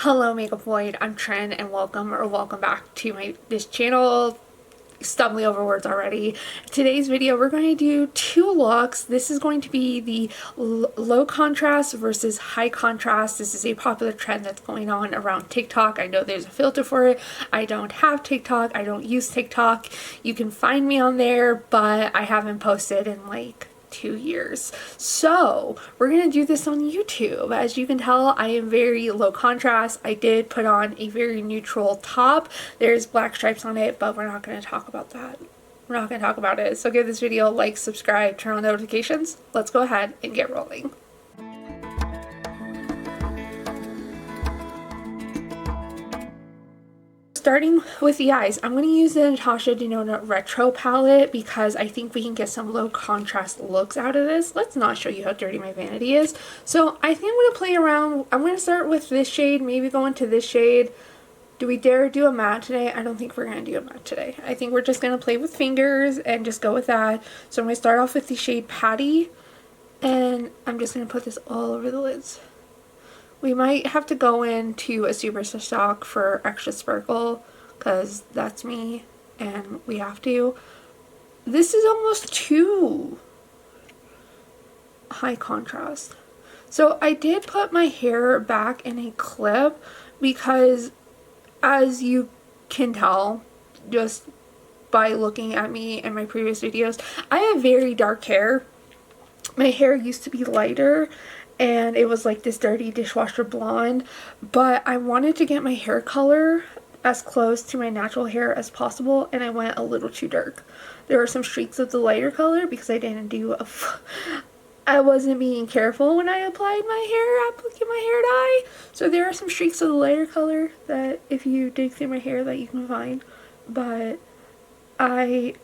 Hello Makeup Void, I'm Trin and welcome back to this channel. Stumbling over words already. Today's video we're going to do two looks. This is going to be the low contrast versus high contrast. This is a popular trend that's going on around TikTok. I know there's a filter for it. I don't have TikTok. I don't use TikTok. You can find me on there, but I haven't posted in like 2 years. So we're gonna do this on YouTube. As you can tell, I am very low contrast. I did put on a very neutral top. There's black stripes on it, but we're not gonna talk about that. We're not gonna talk about it. So give this video a like, subscribe, turn on notifications. Let's go ahead and get rolling. Starting with the eyes, I'm going to use the Natasha Denona Retro palette because I think we can get some low contrast looks out of this. Let's not show you how dirty my vanity is. So I think I'm going to play around. I'm going to start with this shade, maybe go into this shade. Do we dare do a matte today? I don't think we're going to do a matte today. I think we're just going to play with fingers and just go with that. So I'm going to start off with the shade Patty, and I'm just going to put this all over the lids. We might have to go into a Super Stock for extra sparkle because that's me and we have to. This is almost too high contrast. So I did put my hair back in a clip because, as you can tell just by looking at me in my previous videos, I have very dark hair. My hair used to be lighter and it was like this dirty dishwasher blonde, but I wanted to get my hair color as close to my natural hair as possible, and I went a little too dark. There were some streaks of the lighter color because I wasn't being careful when I applied my hair dye. So there are some streaks of the lighter color that if you dig through my hair that you can find, but I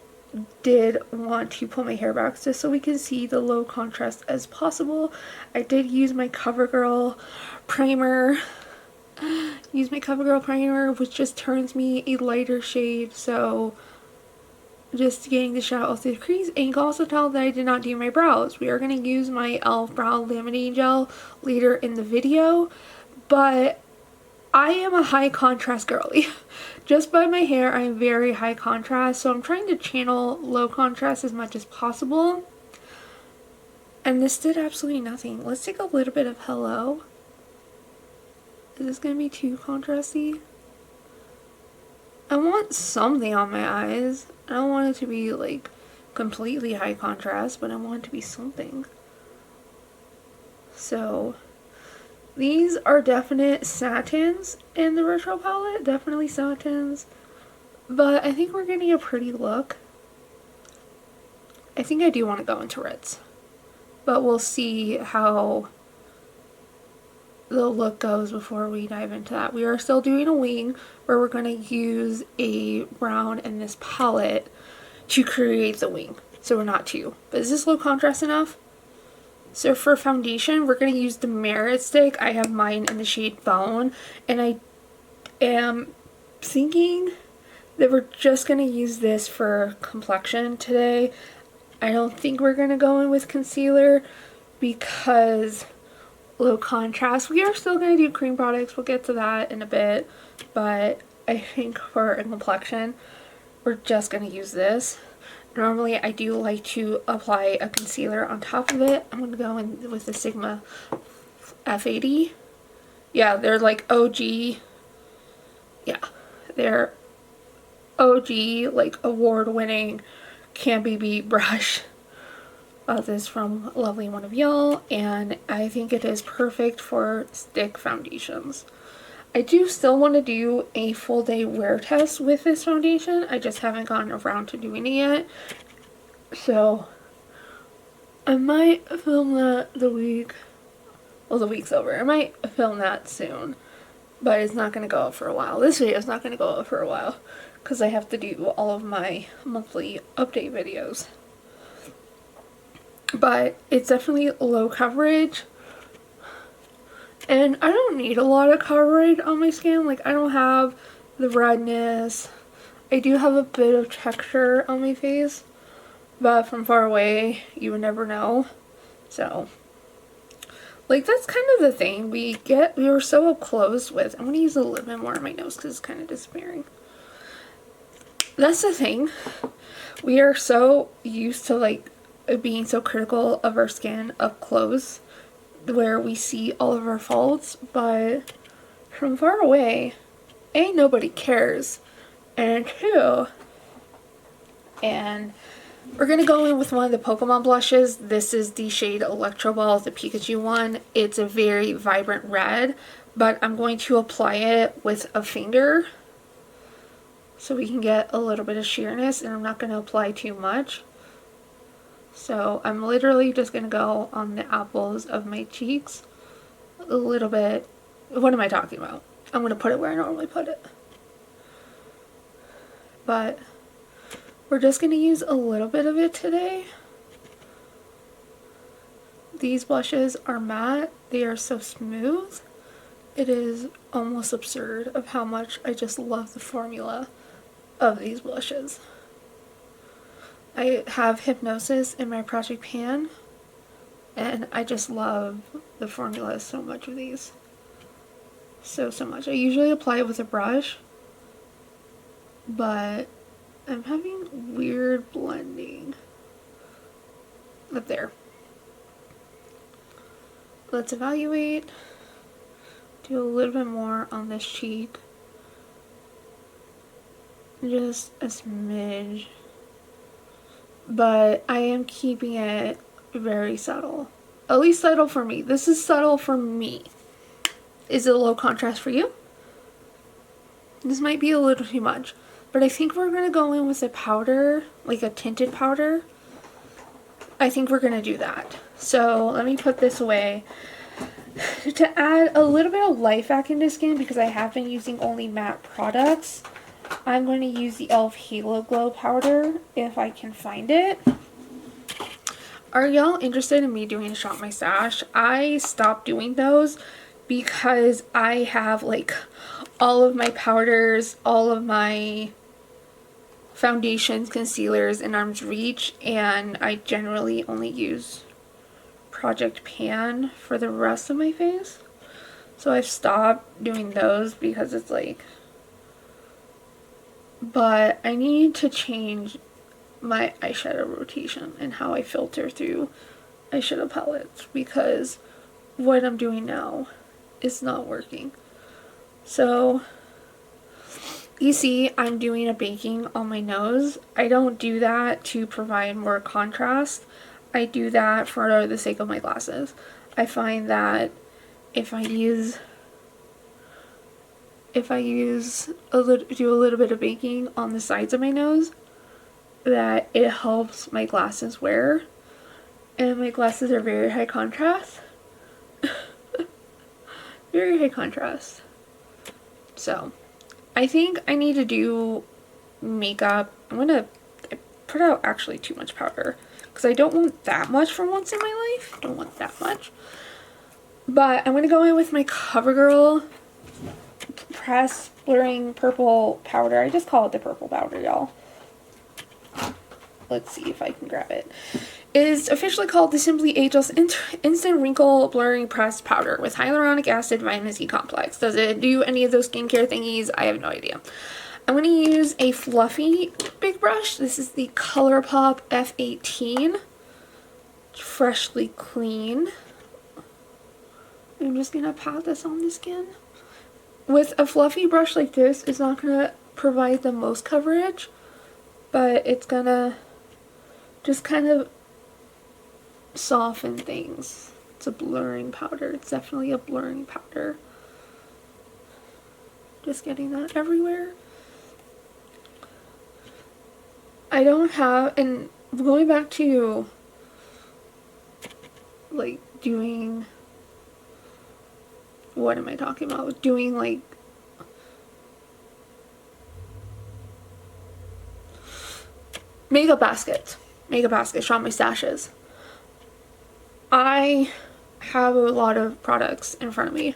did want to pull my hair back just so we can see the low contrast as possible. I did use my CoverGirl primer. Which just turns me a lighter shade, so just getting the shot off the crease. And you can also tell that I did not do my brows. We are going to use my e.l.f. brow laminating gel later in the video, but I am a high contrast girly. Just by my hair, I'm very high contrast, so I'm trying to channel low contrast as much as possible. And this did absolutely nothing. Let's take a little bit of Hello. Is this going to be too contrasty? I want something on my eyes. I don't want it to be like completely high contrast, but I want it to be something. So these are definite satins in the Retro palette, definitely satins, but I think we're getting a pretty look. I think I do want to go into reds, but we'll see how the look goes before we dive into that. We are still doing a wing where we're going to use a brown in this palette to create the wing, so we're not too. But is this low contrast enough? So for foundation, we're going to use the Merit stick. I have mine in the shade Bone, and I am thinking that we're just going to use this for complexion today. I don't think we're going to go in with concealer because low contrast. We are still going to do cream products. We'll get to that in a bit, but I think for a complexion, we're just going to use this. Normally, I do like to apply a concealer on top of it. I'm going to go in with the Sigma F80. Yeah, they're like OG. Yeah, they're OG, like award-winning Campy Beat brush. This is from Lovely One of Y'all, and I think it is perfect for stick foundations. I do still want to do a full day wear test with this foundation. I just haven't gotten around to doing it yet. So I might film that the week's over. I might film that soon, but it's not going to go up for a while. This video is not going to go up for a while because I have to do all of my monthly update videos. But it's definitely low coverage. And I don't need a lot of coverage on my skin. Like, I don't have the redness. I do have a bit of texture on my face, but from far away, you would never know. So Like, that's kind of the thing. We were so up close with, I'm going to use a little bit more on my nose because it's kind of disappearing. That's the thing. We are so used to, like, being so critical of our skin up close, where we see all of our faults, but from far away, A, nobody cares, and two, and we're going to go in with one of the Pokemon blushes. This is the shade Electro Ball, the Pikachu one. It's a very vibrant red, but I'm going to apply it with a finger so we can get a little bit of sheerness, and I'm not going to apply too much. So I'm literally just going to go on the apples of my cheeks a little bit. What am I talking about? I'm going to put it where I normally put it. But we're just going to use a little bit of it today. These blushes are matte. They are so smooth. It is almost absurd of how much I just love the formula of these blushes. I have Hypnosis in my Project Pan, and I just love the formula so much of these. So much. I usually apply it with a brush, but I'm having weird blending up there. Let's evaluate. Do a little bit more on this cheek. Just a smidge. But I am keeping it very subtle. At least subtle for me. This is subtle for me. Is it a low contrast for you? This might be a little too much. But I think we're going to go in with a powder, like a tinted powder. I think we're going to do that. So let me put this away. To add a little bit of life back into skin, because I have been using only matte products, I'm going to use the e.l.f. Halo Glow powder if I can find it. Are y'all interested in me doing a Shop My Stash? I stopped doing those because I have like all of my powders, all of my foundations, concealers in arm's reach, and I generally only use Project Pan for the rest of my face. So I've stopped doing those because it's like, but I need to change my eyeshadow rotation and how I filter through eyeshadow palettes, because what I'm doing now is not working. So you see I'm doing a baking on my nose. I don't do that to provide more contrast. I do that for the sake of my glasses. I find that if I do a little bit of baking on the sides of my nose, that it helps my glasses wear, and my glasses are very high contrast. Very high contrast. So I think I need to do makeup. I'm gonna put out actually too much powder because I don't want that much for once in my life. I don't want that much. But I'm gonna go in with my CoverGirl Press Blurring Purple Powder. I just call it the purple powder, y'all. Let's see if I can grab it. It is officially called the Simply Ageless Instant Wrinkle Blurring Pressed Powder with Hyaluronic Acid Vitamin C Complex. Does it do any of those skincare thingies? I have no idea. I'm going to use a fluffy big brush. This is the ColourPop F18. Freshly clean. I'm just going to pat this on the skin. With a fluffy brush like this, it's not going to provide the most coverage, but it's going to just kind of soften things. It's a blurring powder. It's definitely a blurring powder. Just getting that everywhere. I don't have, and going back to like doing, what am I talking about? Doing like makeup baskets, Shop My Stashes. I have a lot of products in front of me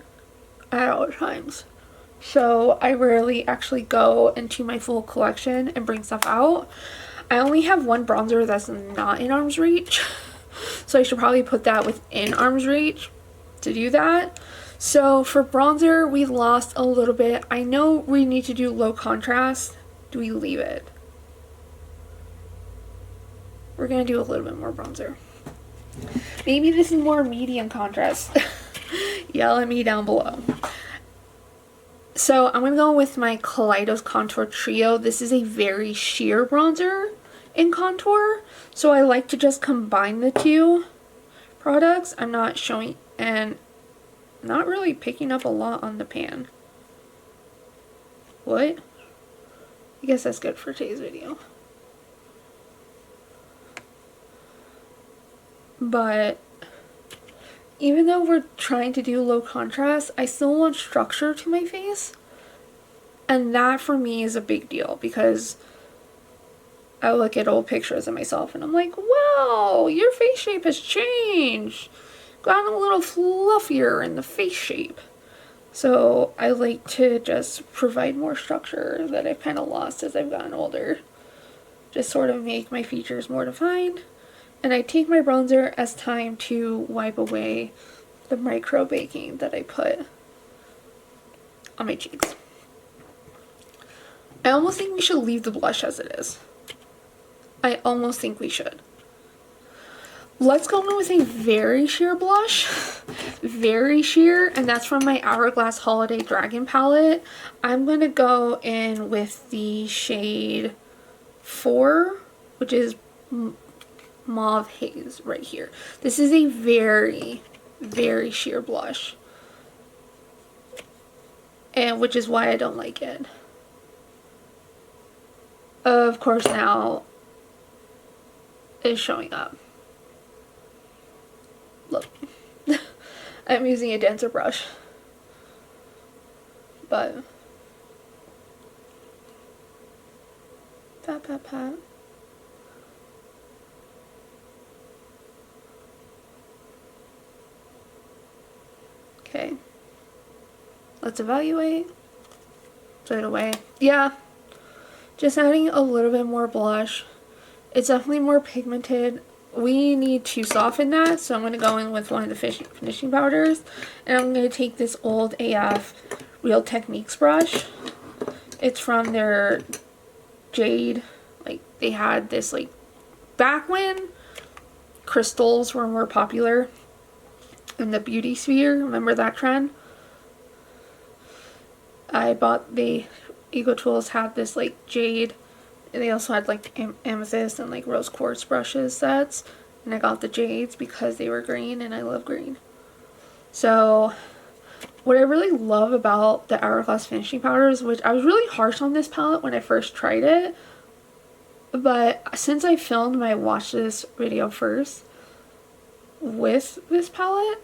at all times, so I rarely actually go into my full collection and bring stuff out. I only have one bronzer that's not in arm's reach, so I should probably put that within arm's reach. to do that. So for bronzer, we lost a little bit. I know we need to do low contrast. Do we leave it? We're going to do a little bit more bronzer. Maybe this is more medium contrast. Yell at me down below. So I'm going to go with my Kaleidos Contour Trio. This is a very sheer bronzer in contour. So I like to just combine the two products. I'm not showing and not really picking up a lot on the pan. What? I guess that's good for today's video. But even though we're trying to do low contrast, I still want structure to my face. And that for me is a big deal because I look at old pictures of myself and I'm like, wow, your face shape has changed. Gotten a little fluffier in the face shape. So I like to just provide more structure that I've kind of lost as I've gotten older. Just sort of make my features more defined. And I take my bronzer as time to wipe away the micro baking that I put on my cheeks. I almost think we should leave the blush as it is. I almost think we should. Let's go in with a very sheer blush. Very sheer, and that's from my Hourglass Holiday Dragon palette. I'm going to go in with the shade 4, which is Mauve Haze right here. This is a very, very sheer blush. And which is why I don't like it. Of course now it's showing up. Look. I'm using a denser brush. But pat pat pat. Okay. Let's evaluate. Put it away. Yeah. Just adding a little bit more blush. It's definitely more pigmented. We need to soften that, so I'm going to go in with one of the finishing powders. And I'm going to take this old AF Real Techniques brush. It's from their Jade. Like, they had this, like, back when crystals were more popular in the beauty sphere. Remember that trend? I bought the Ego Tools had this, like, jade. They also had like amethyst and like rose quartz brushes sets, and I got the jades because they were green and I love green. So what I really love about the Hourglass finishing powders, which I was really harsh on this palette when I first tried it, but since I filmed my watch this video first with this palette,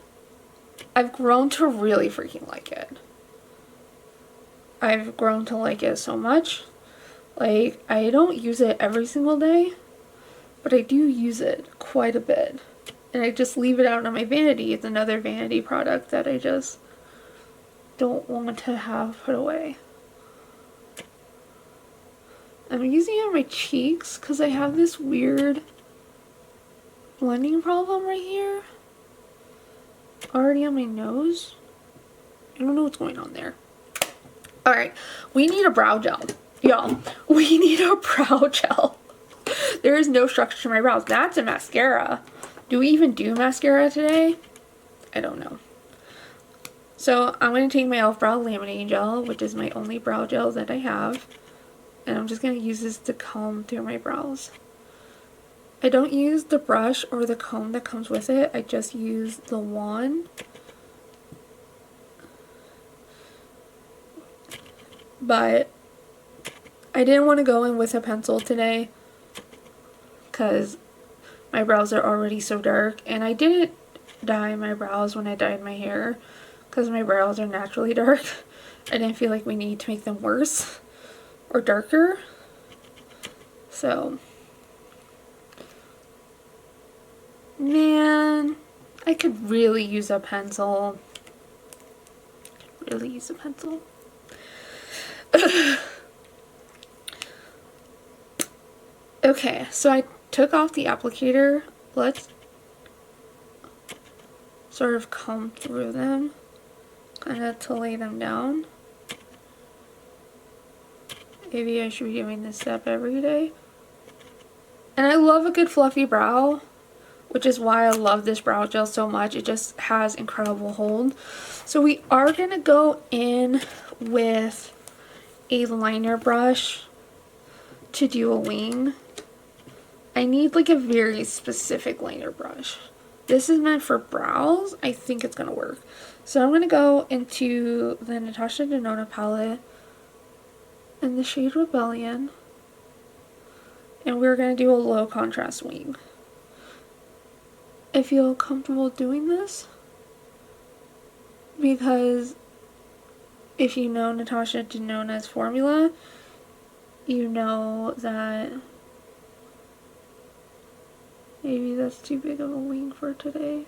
I've grown to really freaking like it. I've grown to like it so much. Like, I don't use it every single day, but I do use it quite a bit. And I just leave it out on my vanity. It's another vanity product that I just don't want to have put away. I'm using it on my cheeks because I have this weird blending problem right here. Already on my nose. I don't know what's going on there. Alright, we need a brow gel. Y'all, we need a brow gel. There is no structure to my brows. That's a mascara. Do we even do mascara today? I don't know. So I'm going to take my e.l.f. Brow Laminating Gel, which is my only brow gel that I have. And I'm just going to use this to comb through my brows. I don't use the brush or the comb that comes with it. I just use the wand. But I didn't want to go in with a pencil today because my brows are already so dark, and I didn't dye my brows when I dyed my hair because my brows are naturally dark. I didn't feel like we need to make them worse or darker. So, man, I could really use a pencil. Really use a pencil. Okay, so I took off the applicator. Let's sort of comb through them, kind of to lay them down. Maybe I should be doing this step every day. And I love a good fluffy brow, which is why I love this brow gel so much. It just has incredible hold. So we are going to go in with a liner brush to do a wing. I need like a very specific liner brush. This is meant for brows. I think it's going to work. So I'm going to go into the Natasha Denona palette in the shade Rebellion. And we're going to do a low contrast wing. I feel comfortable doing this because if you know Natasha Denona's formula, you know that maybe that's too big of a wing for today.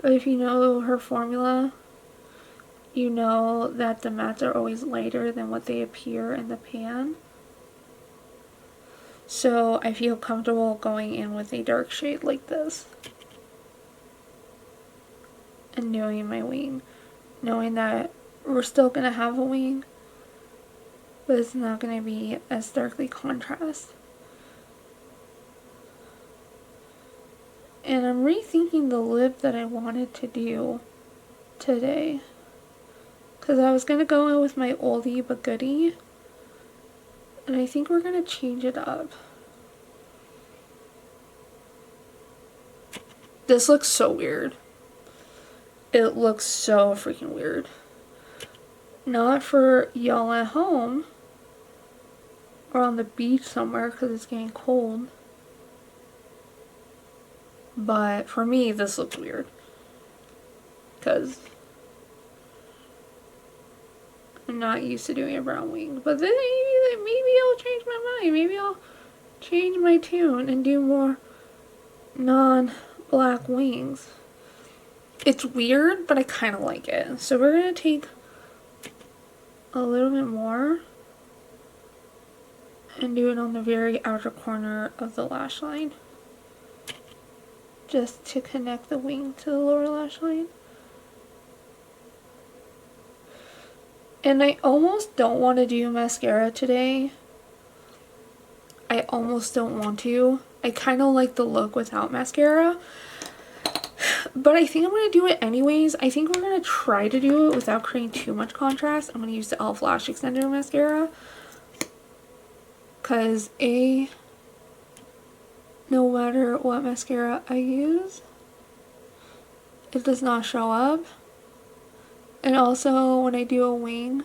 But if you know her formula, you know that the mattes are always lighter than what they appear in the pan. So I feel comfortable going in with a dark shade like this and doing my wing, knowing that we're still going to have a wing, but it's not going to be as darkly contrast. And I'm rethinking the lip that I wanted to do today, because I was going to go in with my oldie but goodie, and I think we're going to change it up. This looks so weird. It looks so freaking weird. Not for y'all at home or on the beach somewhere because it's getting cold. But for me, this looks weird. Because I'm not used to doing a brown wing. But then maybe I'll change my mind. Maybe I'll change my tune and do more non-black wings. It's weird, but I kind of like it. So we're going to take a little bit more and do it on the very outer corner of the lash line, just to connect the wing to the lower lash line. And I almost don't want to do mascara today. I almost don't want to. I kind of like the look without mascara, but I think I'm going to do it anyways. I think we're going to try to do it without creating too much contrast. I'm going to use the e.l.f. Lash Extender mascara, because no matter what mascara I use, it does not show up. And also, when I do a wing,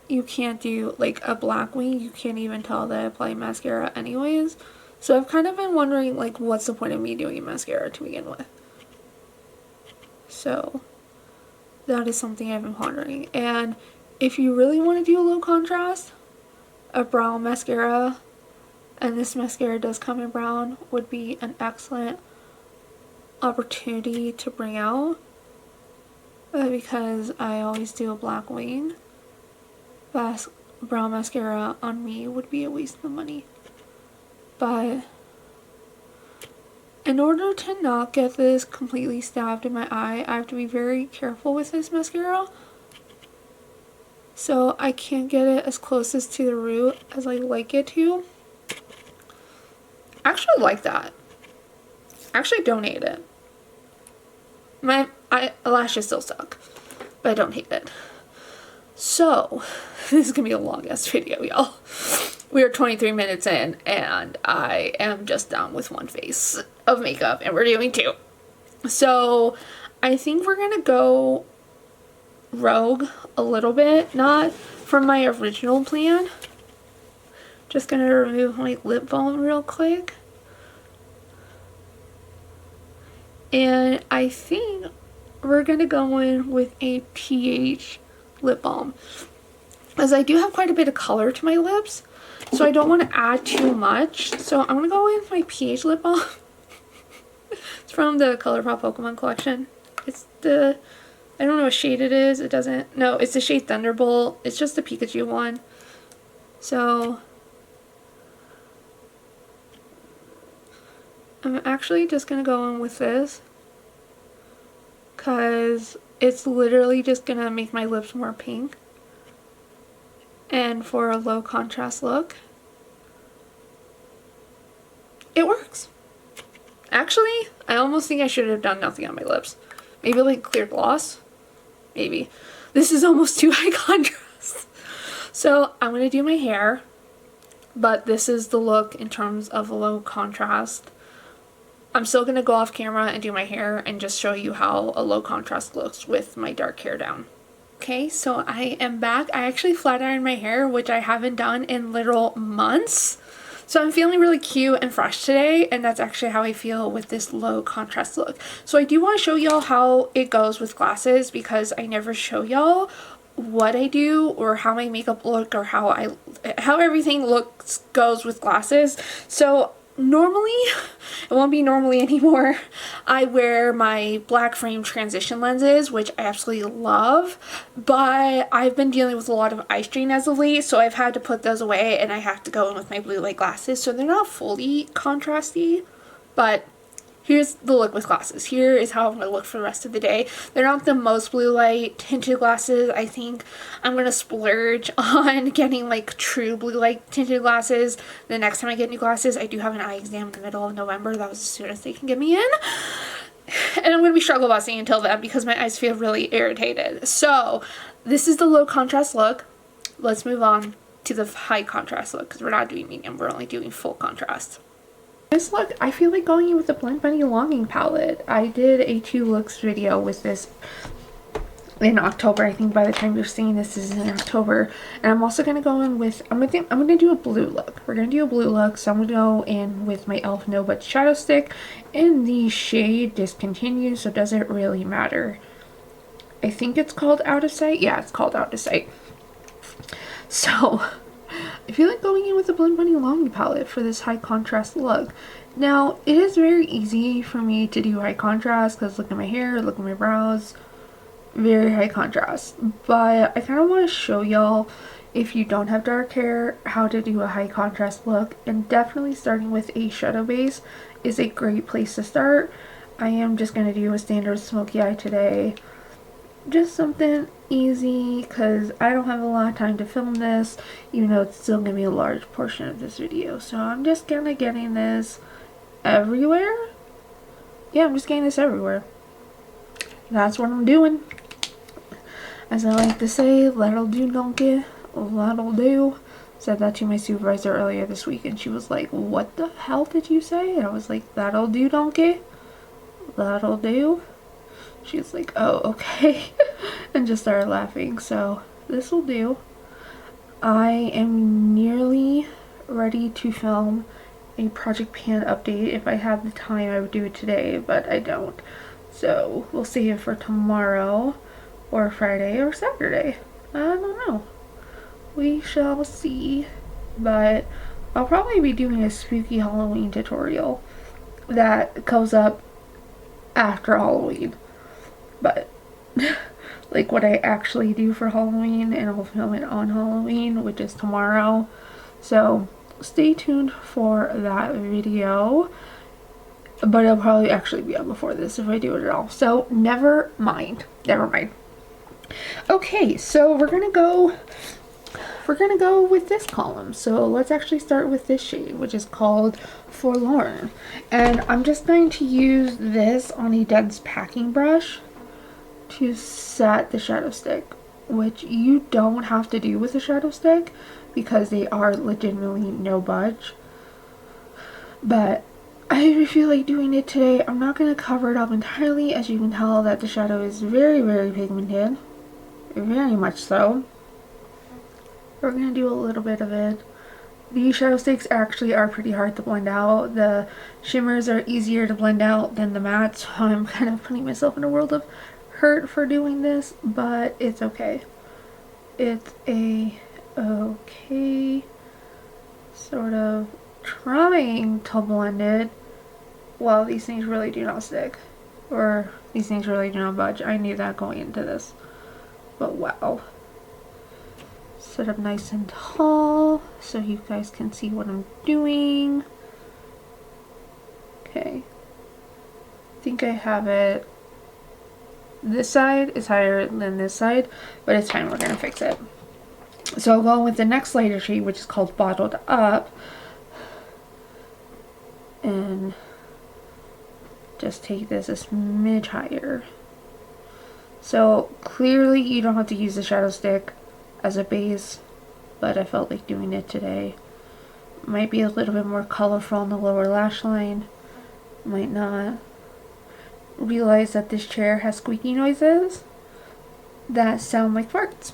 you can't do like a black wing. You can't even tell that I apply mascara anyways. So I've kind of been wondering, like, what's the point of me doing mascara to begin with? So that is something I've been pondering. And if you really want to do a low contrast, a brown mascara, and this mascara does come in brown, would be an excellent opportunity to bring out. Because I always do a black wing, brown mascara on me would be a waste of money. But in order to not get this completely stabbed in my eye, I have to be very careful with this mascara. So I can't get it as closest to the root as I like it to. I actually like that. I actually don't hate it. My eyelashes still suck, but I don't hate it. So, this is gonna be a long ass video, y'all. We are 23 minutes in, and I am just done with one face of makeup, and we're doing two. So, I think we're gonna go rogue a little bit, not from my original plan. Just gonna remove my lip balm real quick. And I think we're going to go in with a pH lip balm, as I do have quite a bit of color to my lips, so I don't want to add too much. So I'm going to go in with my pH lip balm. It's from the ColourPop Pokemon collection. It's the, I don't know what shade it is. It doesn't, no, it's the shade Thunderbolt. It's just the Pikachu one. So I'm actually just going to go in with this because it's literally just gonna make my lips more pink. And for a low contrast look, it works. Actually, I almost think I should have done nothing on my lips. Maybe like clear gloss? Maybe. This is almost too high contrast. So I'm gonna do my hair, but this is the look in terms of low contrast. I'm still gonna go off camera and do my hair and just show you how a low contrast looks with my dark hair down. Okay, so I am back. I actually flat ironed my hair, which I haven't done in literal months. So I'm feeling really cute and fresh today, and that's actually how I feel with this low contrast look. So I do want to show y'all how it goes with glasses, because I never show y'all what I do or how my makeup look or how everything goes with glasses. So normally, it won't be normally anymore, I wear my black frame transition lenses, which I absolutely love, but I've been dealing with a lot of eye strain as of late, so I've had to put those away and I have to go in with my blue light glasses. So they're not fully contrasty, but here's the look with glasses. Here is how I'm going to look for the rest of the day. They're not the most blue light tinted glasses. I think I'm going to splurge on getting like true blue light tinted glasses the next time I get new glasses. I do have an eye exam in the middle of November. That was as soon as they can get me in. And I'm going to be struggle busting until then because my eyes feel really irritated. So this is the low contrast look. Let's move on to the high contrast look, because we're not doing medium. We're only doing full contrast. This look, I feel like going in with the Blend Bunny Longing palette. I did a 2 looks video with this in October. I think by the time you're seeing this is in October. And I'm also going to go in with, I'm going to do a blue look. We're going to do a blue look. So I'm going to go in with my e.l.f. No But Shadow Stick in the shade Discontinued. So does it really matter? I think it's called Out of Sight. Yeah, it's called Out of Sight. So I feel like going in with the Blend Bunny Longing palette for this high contrast look. Now, it is very easy for me to do high contrast because look at my hair, look at my brows, very high contrast. But I kind of want to show y'all, if you don't have dark hair, how to do a high contrast look. And definitely starting with a shadow base is a great place to start. I am just going to do a standard smoky eye today. Just something easy because I don't have a lot of time to film this, even though it's still going to be a large portion of this video. So I'm just kind of getting this everywhere. Yeah, I'm just getting this everywhere. That's what I'm doing. As I like to say, that'll do, donkey. That'll do. Said that to my supervisor earlier this week and she was like, what the hell did you say? And I was like, that'll do, donkey. That'll do. She was like, oh, okay. And just started laughing. So this will do. I am nearly ready to film a Project Pan update. If I had the time, I would do it today, but I don't. So we'll save it for tomorrow or Friday or Saturday. I don't know. We shall see. But I'll probably be doing a spooky Halloween tutorial that goes up after Halloween. But like what I actually do for Halloween, and I'll film it on Halloween, which is tomorrow. So stay tuned for that video. But it'll probably actually be up before this if I do it at all. So never mind. Never mind. Okay, so we're gonna go with this column. So let's actually start with this shade, which is called Forlorn. And I'm just going to use this on a dense packing brush to set the shadow stick, which you don't have to do with a shadow stick because they are legitimately no budge. But I feel like doing it today. I'm not going to cover it up entirely. As you can tell that the shadow is very, very pigmented. Very much so. We're going to do a little bit of it. These shadow sticks actually are pretty hard to blend out. The shimmers are easier to blend out than the mattes, so I'm kind of putting myself in a world of hurt for doing this, but it's okay. It's a okay sort of trying to blend it. Well, these things really do not stick, or these things really do not budge. I knew that going into this, but wow. Set up nice and tall so you guys can see what I'm doing. Okay, I think I have it this side is higher than this side, but it's fine, we're gonna fix it. So I'll go with the next lighter shade, which is called Bottled Up, and just take this a smidge higher. So clearly you don't have to use the shadow stick as a base, but I felt like doing it today. Might be a little bit more colorful on the lower lash line, might not. Realize that this chair has squeaky noises that sound like farts.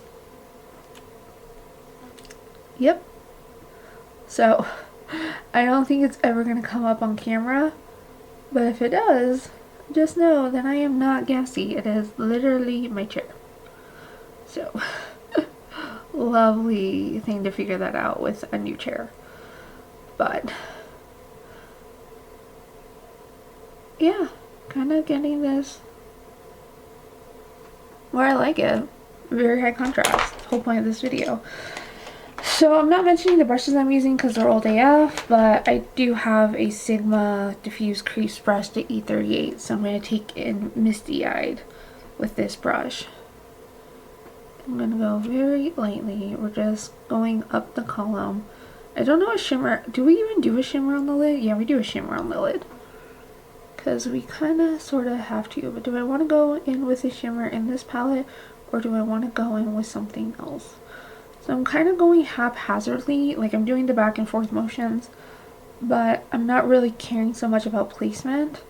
Yep. So I don't think it's ever going to come up on camera, but if it does, just know that I am not gassy. It is literally my chair. So lovely thing to figure that out with a new chair. But yeah, kind of getting this where I like it. Very high contrast. The whole point of this video. So I'm not mentioning the brushes I'm using because they're old AF, but I do have a Sigma Diffuse Crease brush, the E38. So I'm going to take in Misty Eyed with this brush. I'm going to go very lightly. We're just going up the column. I don't know a shimmer. Do we even do a shimmer on the lid? Yeah, we do a shimmer on the lid. Because we kind of sort of have to. But do I want to go in with a shimmer in this palette, or do I want to go in with something else? So I'm kind of going haphazardly, like I'm doing the back and forth motions, but I'm not really caring so much about placement.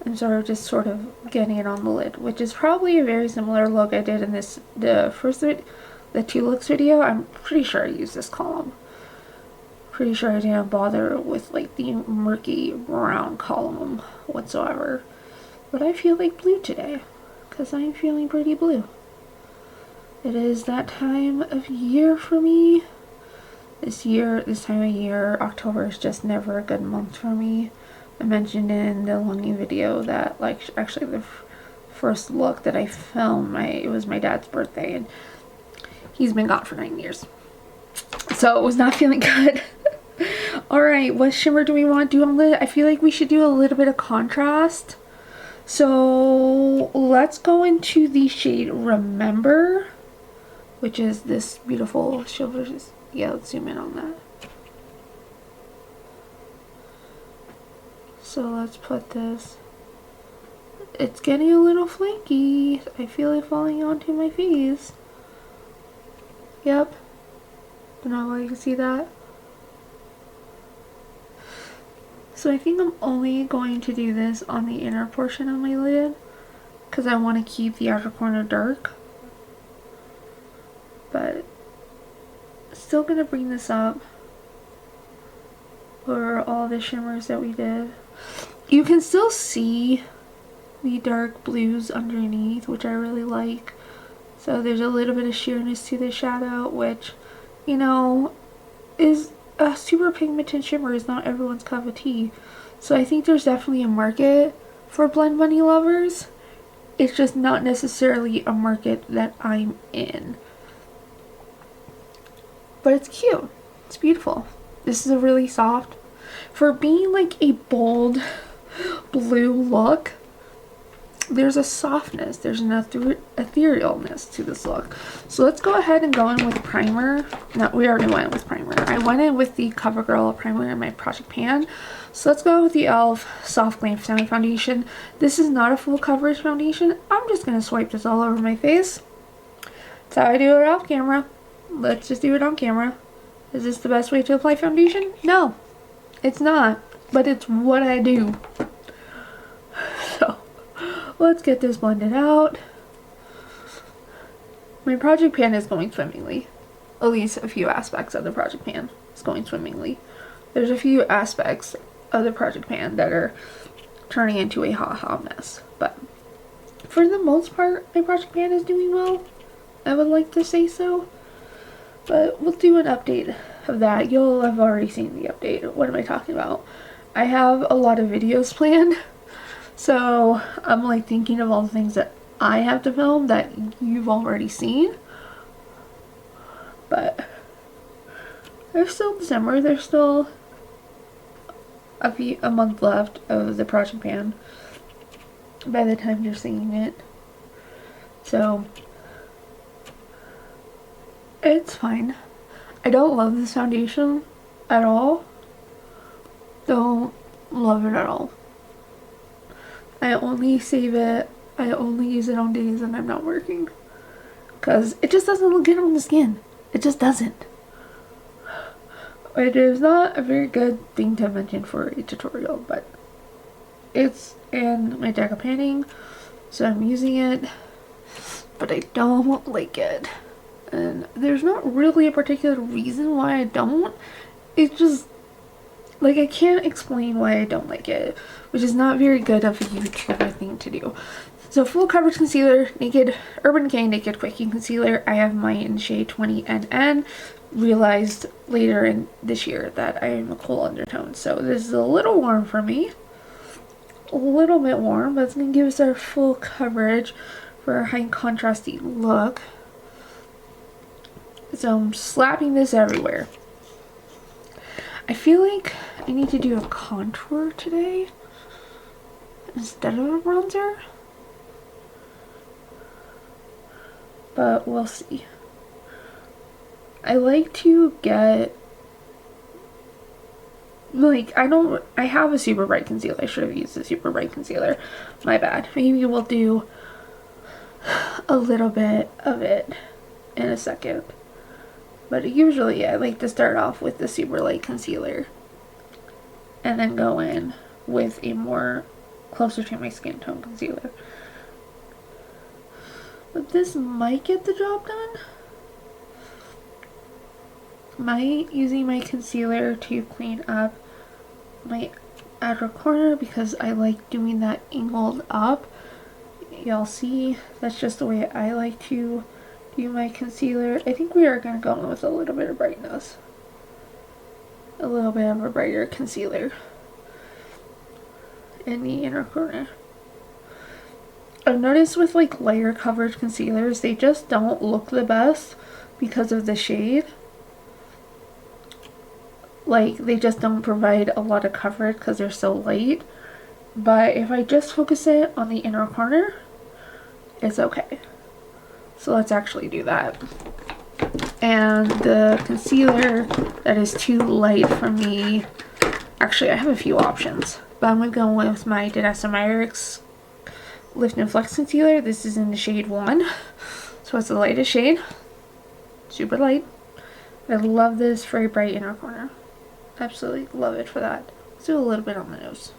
I'm sort of getting it on the lid, which is probably a very similar look I did in the two looks video. I'm pretty sure I used this column. Pretty sure I didn't bother with like the murky brown column whatsoever. But I feel like blue today, because I'm feeling pretty blue. It is that time of year for me. This time of year, October is just never a good month for me. I mentioned in the longing video that, like, actually the first look that I filmed, it was my dad's birthday, and he's been gone for 9 years. So it was not feeling good. Alright, what shimmer do we want to do on the lid? I feel like we should do a little bit of contrast. So let's go into the shade Remember, which is this beautiful silver. Yeah, let's zoom in on that. So let's put this. It's getting a little flaky. I feel it falling onto my face. Yep. Don't know if you can see that. So I think I'm only going to do this on the inner portion of my lid, because I want to keep the outer corner dark. But still gonna bring this up for all the shimmers that we did. You can still see the dark blues underneath, which I really like. So there's a little bit of sheerness to the shadow, which, you know, is a super pigmented shimmer is not everyone's cup of tea. So I think there's definitely a market for Blend Bunny lovers. It's just not necessarily a market that I'm in. But it's cute. It's beautiful. This is a really soft, for being like a bold blue look, there's a softness, there's an etherealness to this look. So let's go ahead and go in with primer. No, we already went with primer. I went in with the CoverGirl primer in my Project Pan. So let's go with the e.l.f. Soft Glam Foundation. This is not a full coverage foundation. I'm just going to swipe this all over my face. That's how I do it off camera. Let's just do it on camera. Is this the best way to apply foundation? No, it's not. But it's what I do. So let's get this blended out. My Project Pan is going swimmingly. At least a few aspects of the Project Pan is going swimmingly. There's a few aspects of the Project Pan that are turning into a ha-ha mess. But for the most part, my Project Pan is doing well. I would like to say so. But we'll do an update of that. You'll have already seen the update. What am I talking about? I have a lot of videos planned. So I'm like thinking of all the things that I have to film that you've already seen. But there's still December. There's still a month left of the Project Pan by the time you're seeing it. So it's fine. I don't love this foundation at all. Don't love it at all. I only save it, I only use it on days when I'm not working. Because it just doesn't look good on the skin. It just doesn't. It is not a very good thing to mention for a tutorial, but it's in my deck of painting, so I'm using it, but I don't like it. And there's not really a particular reason why I don't. It's just, like, I can't explain why I don't like it, which is not very good of a YouTuber thing to do. So full coverage concealer, Naked Urban Decay Naked Quickie Concealer. I have mine in shade 20NN. Realized later in this year that I am a cool undertone, so this is a little warm for me. A little bit warm, but it's going to give us our full coverage for a high contrasty look. So I'm slapping this everywhere. I feel like I need to do a contour today instead of a bronzer, but we'll see. I like to get, like, I have a super bright concealer. I should have used a super bright concealer. My bad. Maybe we'll do a little bit of it in a second. But usually I like to start off with the super light concealer and then go in with a more closer to my skin tone concealer. But this might get the job done. Using my concealer to clean up my outer corner because I like doing that angled up. Y'all see, that's just the way I like to do my concealer. I think we are going to go in with a little bit of brightness. A little bit of a brighter concealer in the inner corner. I've noticed with like layer coverage concealers, they just don't look the best because of the shade. Like, they just don't provide a lot of coverage because they're so light. But if I just focus it on the inner corner, it's okay. So let's actually do that. And the concealer that is too light for me, actually I have a few options, but I'm going to go with my Danessa Myricks Lift and Flex Concealer. This is in the shade 1, so it's the lightest shade. Super light. I love this very bright inner corner. Absolutely love it for that. Let's do a little bit on the nose.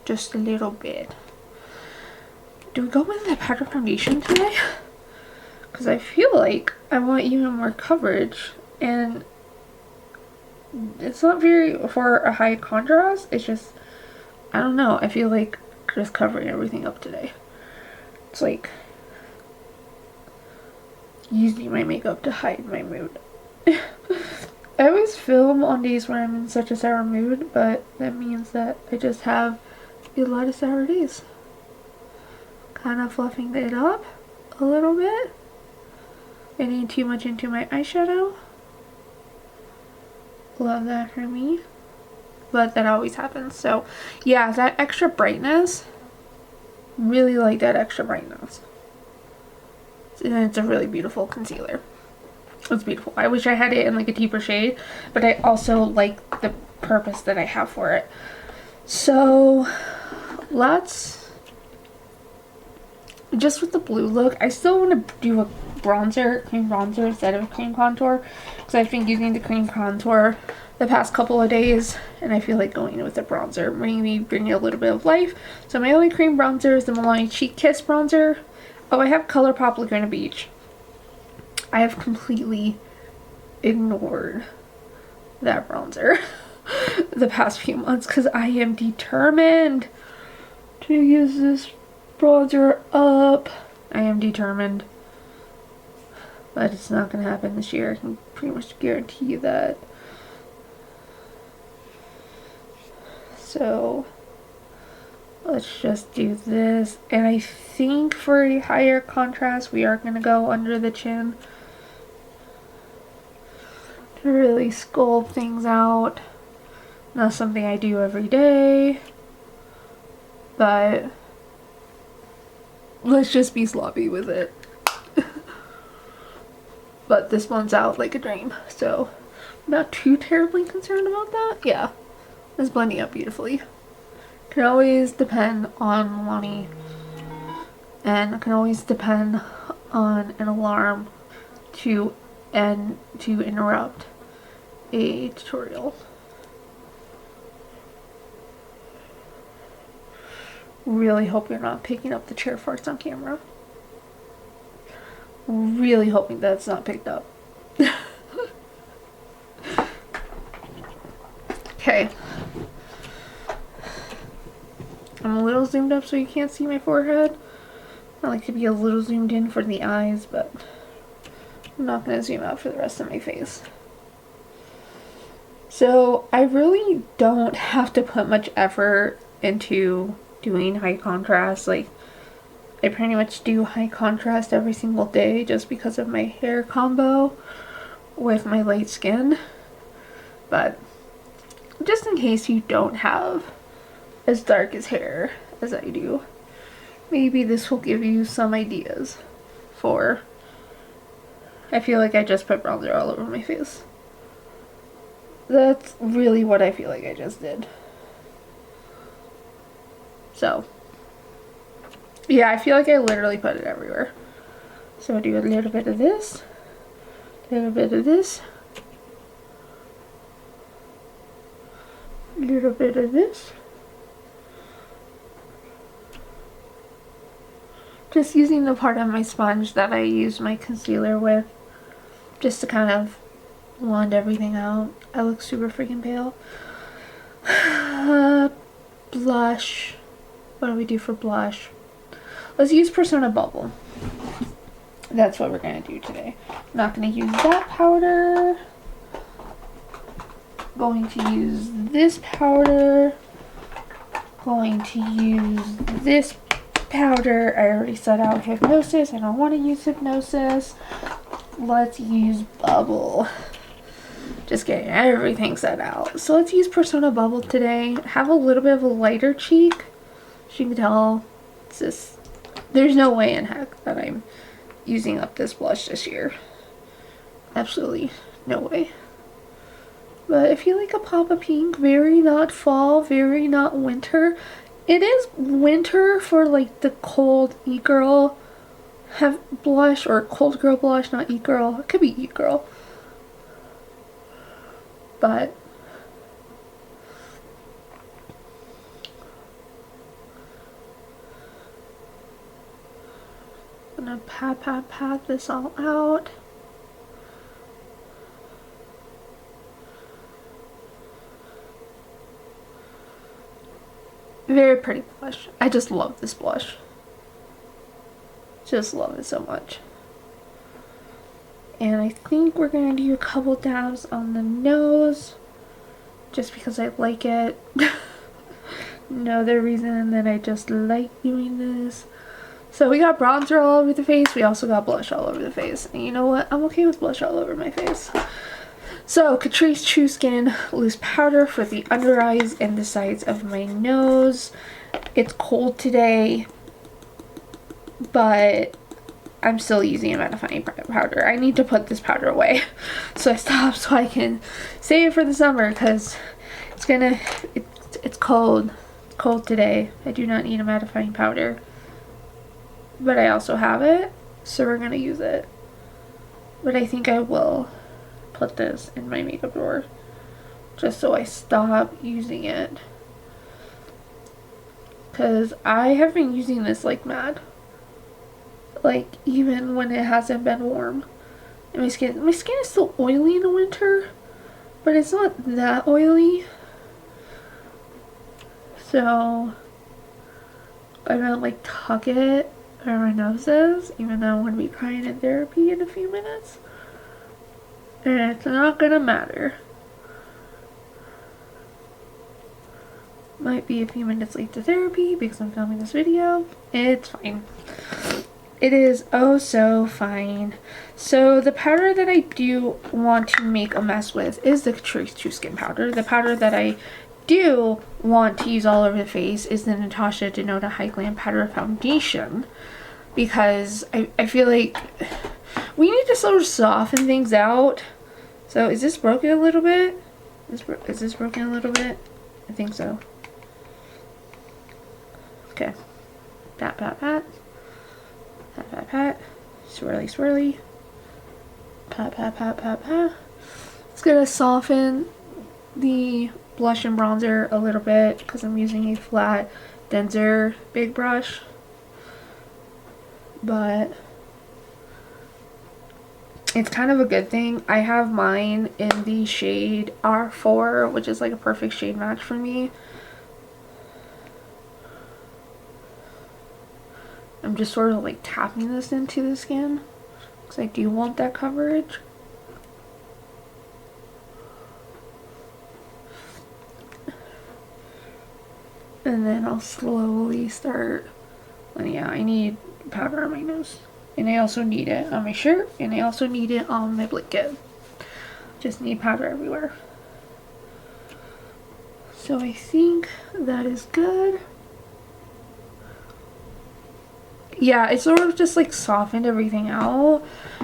Just a little bit. Do we go with the powder foundation today? Because I feel like I want even more coverage, and it's not very for a high contrast. It's just, I don't know, I feel like just covering everything up today. It's like using my makeup to hide my mood. I always film on days where I'm in such a sour mood, but that means that I just have a lot of sour days. Kind of fluffing it up a little bit. Getting too much into my eyeshadow. Love that for me. But that always happens. So yeah, that extra brightness. Really like that extra brightness. And it's a really beautiful concealer. It's beautiful. I wish I had it in like a deeper shade, but I also like the purpose that I have for it. So let's, just with the blue look, I still want to do a bronzer, cream bronzer instead of cream contour, because I've been using the cream contour the past couple of days, and I feel like going with a bronzer, maybe bringing a little bit of life. So my only cream bronzer is the Milani Cheek Kiss bronzer. Oh, I have ColourPop Laguna Beach. I have completely ignored that bronzer the past few months because I am determined to use this bronzer up. I am determined. But it's not going to happen this year. I can pretty much guarantee you that. So let's just do this. And I think for a higher contrast, we are going to go under the chin to really sculpt things out. Not something I do every day, but let's just be sloppy with it. but this blends out like a dream, so I'm not too terribly concerned about that. Yeah, it's blending out beautifully. Can always depend on Lonnie, and can always depend on an alarm to interrupt a tutorial. Really hope you're not picking up the chair farts on camera. Really hoping that's not picked up. Okay. I'm a little zoomed up so you can't see my forehead. I like to be a little zoomed in for the eyes, but I'm not going to zoom out for the rest of my face. So I really don't have to put much effort into doing high contrast. Like, I pretty much do high contrast every single day just because of my hair combo with my light skin. But just in case you don't have as dark as hair as I do, maybe this will give you some ideas for... I feel like I just put bronzer all over my face. That's really what I feel like I just did. So, yeah, I feel like I literally put it everywhere. So I'll do a little bit of this, a little bit of this, a little bit of this. Just using the part of my sponge that I used my concealer with, just to kind of blend everything out. I look super freaking pale. Blush. What do we do for blush? Let's use Persona Bubble. That's what we're going to do today. I'm not going to use that powder. Going to use this powder. Going to use this powder. I already set out Hypnosis. I don't want to use Hypnosis. Let's use Bubble. Just getting everything set out. So let's use Persona Bubble today. Have a little bit of a lighter cheek. As you can tell, it's just, there's no way in heck that I'm using up this blush this year. Absolutely no way. But I feel like a pop of pink, very not fall, very not winter. It is winter for like the cold e-girl have blush, or cold girl blush, not e-girl. It could be e-girl. But I'm gonna pat this all out. Very pretty blush. I just love this blush. Just love it so much. And I think we're going to do a couple dabs on the nose, just because I like it. No other reason than I just like doing this. So we got bronzer all over the face. We also got blush all over the face. And you know what? I'm okay with blush all over my face. So Catrice True Skin Loose Powder for the under eyes and the sides of my nose. It's cold today, but I'm still using a mattifying powder. I need to put this powder away. So I stopped so I can save it for the summer, because it's cold. It's cold today. I do not need a mattifying powder. But I also have it, so we're gonna use it. But I think I will put this in my makeup drawer, just so I stop using it. Because I have been using this like mad. Like, even when it hasn't been warm. And my skin is still oily in the winter, but it's not that oily. So I'm gonna like tuck it where my nose is, even though I'm gonna be crying in therapy in a few minutes. And it's not gonna matter. Might be a few minutes late to therapy because I'm filming this video. It's fine. It is oh so fine. So the powder that I do want to make a mess with is the Catrice True Skin powder. The powder that I do want to use all over the face is the Natasha Denona High Glam Powder Foundation, because I feel like We need to sort of soften things out. So is this broken a little bit? Is this broken a little bit? I think so. Okay. Pat, pat, pat. Pat, pat, pat. Swirly, swirly. Pat, pat, pat, pat, pat. It's gonna soften the blush and bronzer a little bit because I'm using a flat, denser big brush. But it's kind of a good thing. I have mine in the shade R4, which is like a perfect shade match for me. I'm just sort of like tapping this into the skin because I do want that coverage. And then I'll slowly start. And yeah, I need powder on my nose. And I also need it on my shirt. And I also need it on my blanket. Just need powder everywhere. So I think that is good. Yeah, it sort of just like softened everything out.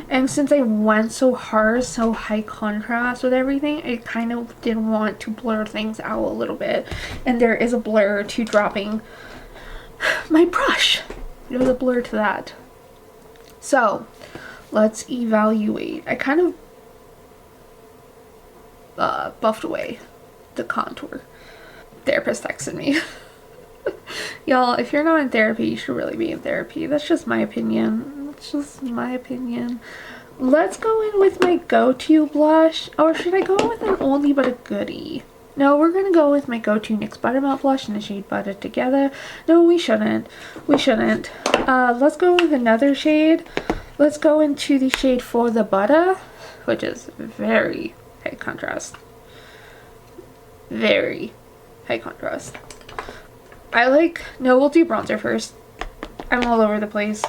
And since I went so hard, so high contrast with everything, I kind of did want to blur things out a little bit. And there is a blur to dropping my brush. There's a blur to that. So let's evaluate. I kind of buffed away the contour. Therapist texted me. Y'all, if you're not in therapy, you should really be in therapy. That's just my opinion. That's just my opinion. Let's go in with my go-to blush. Or should I go with an oldie but a goodie? No, we're gonna go with my go-to NYX Buttermelt blush in the shade Butter Together. No, we shouldn't. We shouldn't. Let's go with another shade. Let's go into the shade For the Butter, which is very high contrast. Very high contrast. No, we'll do bronzer first. I'm all over the place.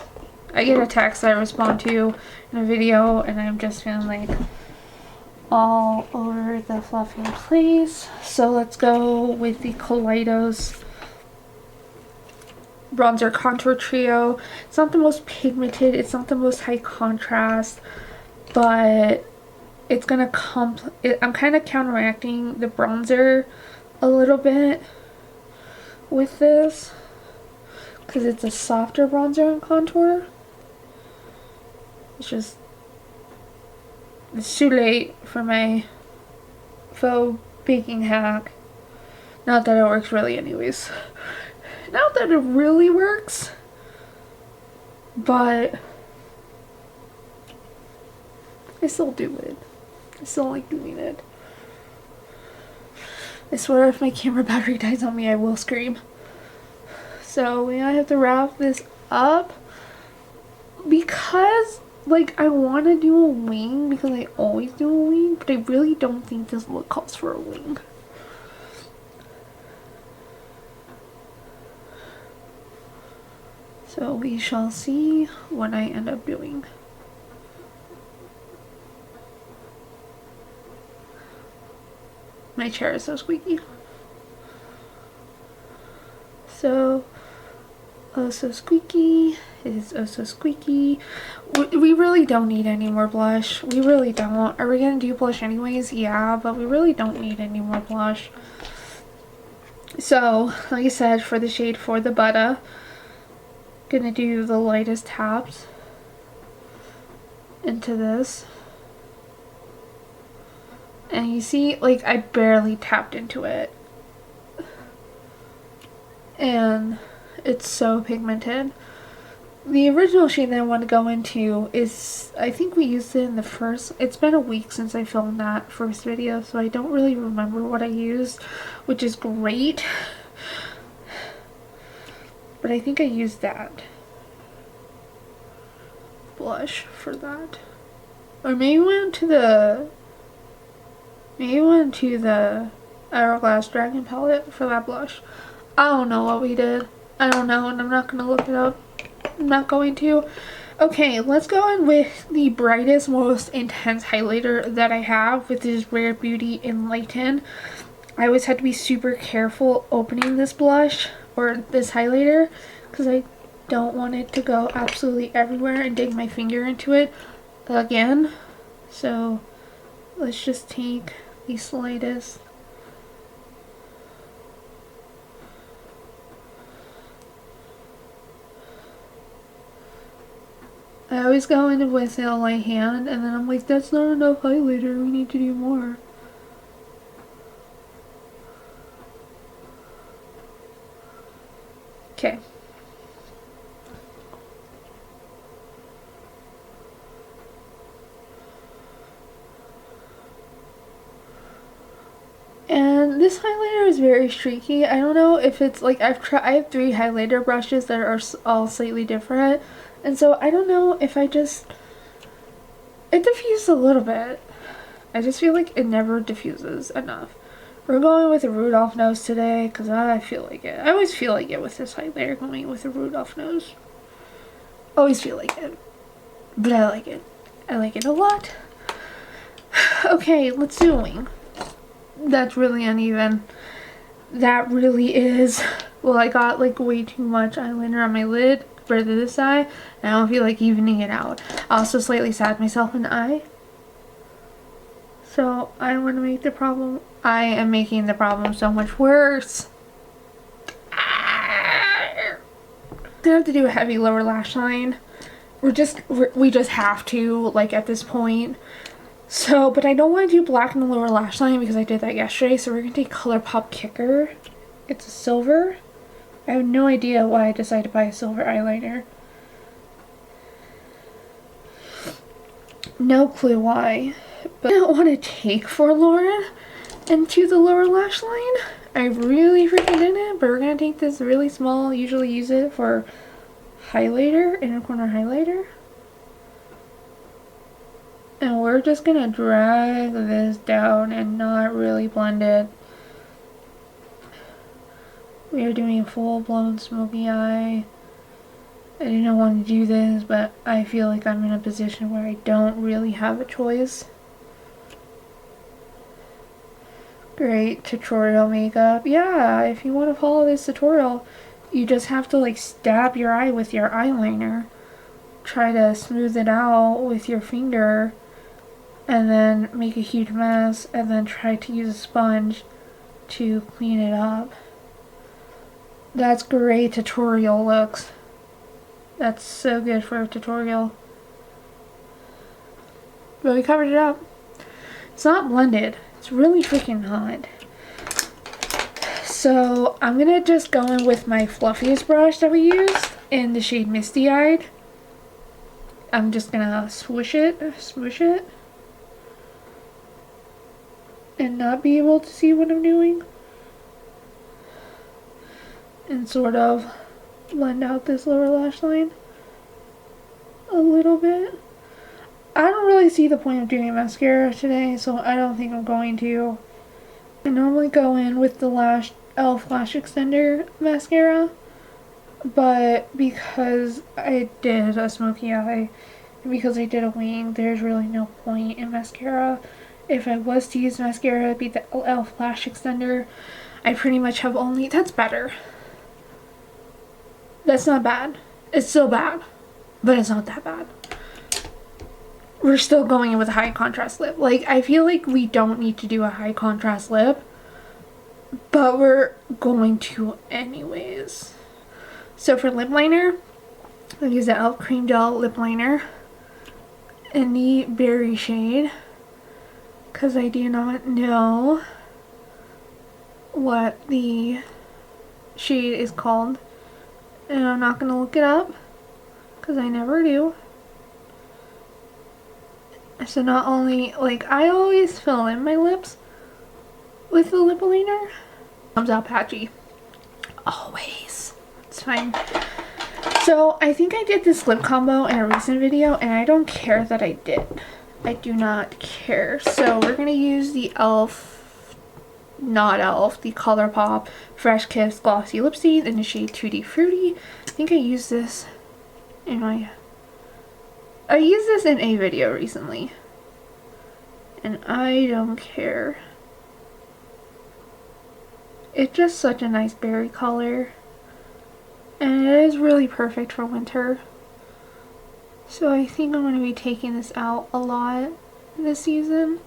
I get a text I respond to in a video and I'm just feeling like all over the fluffy place. So let's go with the Kaleidos Bronzer Contour Trio. It's not the most pigmented, it's not the most high contrast, but it's gonna I'm kind of counteracting the bronzer a little bit with this because it's a softer bronzer and contour. It's too late for my faux baking hack. Not that it works really anyways. Not that it really works, but I still do it. I still like doing it. I swear if my camera battery dies on me, I will scream. So we have to wrap this up because like I want to do a wing because I always do a wing, but I really don't think this look calls for a wing. So we shall see what I end up doing. My chair is so squeaky. So, oh so squeaky. It is oh so squeaky. We really don't need any more blush. We really don't. Are we gonna do blush anyways? Yeah, but we really don't need any more blush. So, like I said, for the shade For the Butter, gonna do the lightest taps into this. And you see, like, I barely tapped into it. And it's so pigmented. The original shade that I want to go into is, I think we used it in the first, it's been a week since I filmed that first video, so I don't really remember what I used, which is great. But I think I used that blush for that. Or maybe went to the Hourglass Dragon palette for that blush. I don't know what we did. I don't know, and I'm not going to look it up. I'm not going to. Okay, let's go in with the brightest, most intense highlighter that I have, which is Rare Beauty Enlighten. I always have to be super careful opening this blush or this highlighter because I don't want it to go absolutely everywhere and dig my finger into it. again. So let's just take the slightest. I always go in with a light hand and then I'm like, that's not enough highlighter, we need to do more. Okay. And this highlighter is very streaky. I don't know if it's like I have 3 highlighter brushes that are all slightly different. And so I don't know if it diffused a little bit. I just feel like it never diffuses enough. We're going with a Rudolph nose today because I feel like it. I always feel like it with this highlighter, going with a Rudolph nose. Always feel like it. But I like it. I like it a lot. Okay, let's do a wing. That's really uneven. That really is. Well, I got like way too much eyeliner on my lid for this eye, and I don't feel like evening it out. I also slightly sad myself in the eye. So I want to make the problem. I am making the problem so much worse. I have to do a heavy lower lash line. We just have to, like, at this point. So, but I don't want to do black in the lower lash line because I did that yesterday. So we're going to take ColourPop Kicker. It's a silver. I have no idea why I decided to buy a silver eyeliner. No clue why. But I don't want to take Forlorn into the lower lash line. I really freaking didn't, but we're going to take this really small, usually use it for highlighter, inner corner highlighter. And we're just going to drag this down and not really blend it. We are doing a full-blown smoky eye. I didn't want to do this, but I feel like I'm in a position where I don't really have a choice. Great tutorial makeup. Yeah, if you want to follow this tutorial, you just have to like stab your eye with your eyeliner. Try to smooth it out with your finger and then make a huge mess and then try to use a sponge to clean it up. That's great tutorial looks. That's so good for a tutorial. But we covered it up. It's not blended. It's really freaking hot. So I'm gonna just go in with my fluffiest brush that we used in the shade Misty Eyed. I'm just gonna swoosh it, and not be able to see what I'm doing. And sort of blend out this lower lash line a little bit. I don't really see the point of doing a mascara today, so I don't think I'm going to. I normally go in with the e.l.f. Lash Extender mascara, but because I did a smoky eye and because I did a wing, there's really no point in mascara. If I was to use mascara, it'd be the e.l.f. Lash Extender. I pretty much have only... That's better. That's not bad. It's still bad, but it's not that bad. We're still going in with a high contrast lip. Like, I feel like we don't need to do a high contrast lip, but we're going to anyways. So for lip liner, I use the e.l.f. Cream Gel Lip Liner in the berry shade, because I do not know what the shade is called, and I'm not going to look it up, because I never do. So not only, like, I always fill in my lips with the lip liner. Comes out patchy. Always. It's fine. So I think I did this lip combo in a recent video, and I don't care that I did. I do not care. So we're going to use the e.l.f., not e.l.f., the ColourPop Fresh Kiss Glossy Lipstick in the shade Tutti Frutti. I think I used this in my... I used this in a video recently, and I don't care. It's just such a nice berry color, and it is really perfect for winter. So I think I'm going to be taking this out a lot this season.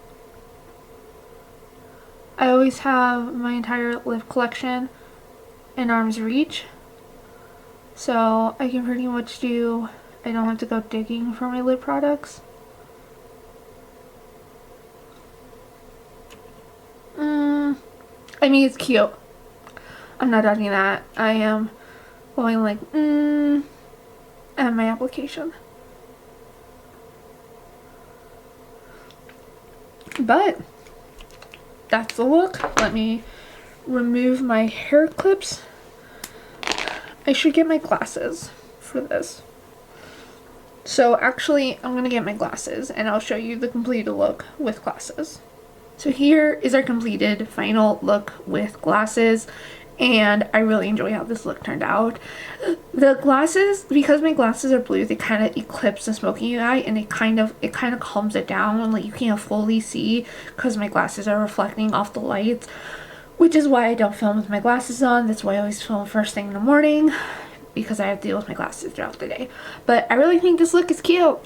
I always have my entire lip collection in arm's reach, so I can pretty much I don't have to go digging for my lip products. I mean, it's cute. I'm not doubting that. I am going like, at my application. But that's the look. Let me remove my hair clips. I should get my glasses for this. So actually, I'm gonna get my glasses and I'll show you the completed look with glasses. So here is our completed final look with glasses, and I really enjoy how this look turned out. The glasses, because my glasses are blue, they kind of eclipse the smoky eye, and it kind of calms it down. Like, you can't fully see because my glasses are reflecting off the lights, which is why I don't film with my glasses on. That's why I always film first thing in the morning, because I have to deal with my glasses throughout the day. But I really think this look is cute.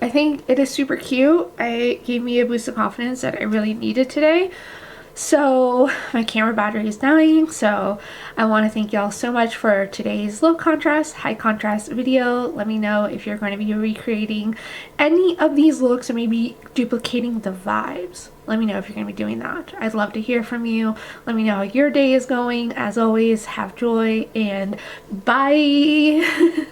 I think it is super cute. It gave me a boost of confidence that I really needed today. So my camera battery is dying, so I want to thank y'all so much for today's low contrast, high contrast video. Let me know if you're going to be recreating any of these looks or maybe duplicating the vibes. Let me know if you're going to be doing that. I'd love to hear from you. Let me know how your day is going. As always, have joy and bye.